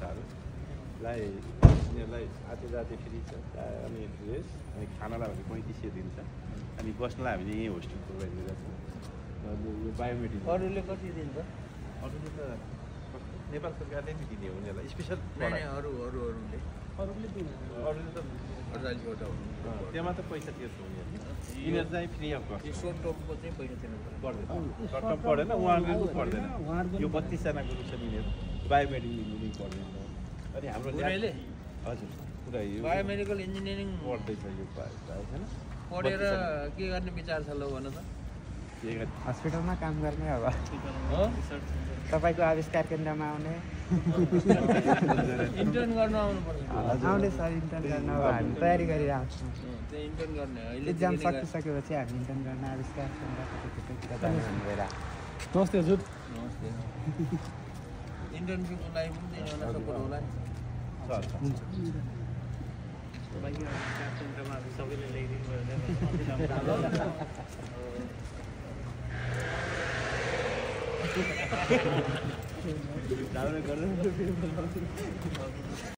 भाषाहरूलाई यिनीहरूलाई आते जाते फ्री छ अनि ड्रेस अनि खानालाई भने 3500 दिन्छ अनि बस्नलाई हामीले यहीँ होस्टेल प्रोभाइड गरिरहेको छौँ यो बायोमेट्रिक अरूले कति दिन्छ अरूले त नेपाल सरकारले नि दिने हो उनीहरूलाई स्पेसल अरूले त त्यहाँ मात्र पैसा तिर्छ उनीहरूले यिनीहरू चाहिँ फ्री अफ कस्ट सर्ट टर्मको चाहिँ पैसा तिर्नु पर्दैन सर्ट टर्म पर्दैन उहाँहरूको पर्दैन यो 32 जनाको छ यिनीहरू बायोमेट्रिक लिनु पर्दैन अनि हाम्रो हजुर पुरा यो बायोमेडिकल इन्जिनियरिङ पढ्दैछ यो छैन पढेर के गर्ने विचार छ ल भन त हस्पिटलमा काम गर्ने अब तपाईँको आविष्कार केन्द्रमा आउने इन्टर्न गर्न आउनु पर्छ आउने सर इन्टर्न गर्न अब हामी तयारी गरिरहेको छौँ त्यो इन्टर्न गर्ने अहिले इक्जाम सकिसकेपछि हामी इन्टर्न गर्न आविष्कार केन्द्रतिर जानु गएर नमस्ते हजुर नमस्ते इन्टर्नसिपको लागि पनि दिनु होला सपोर्ट होला नि बाहिर सेन्टरमा सबैले ल्याइदिनु पर्दैन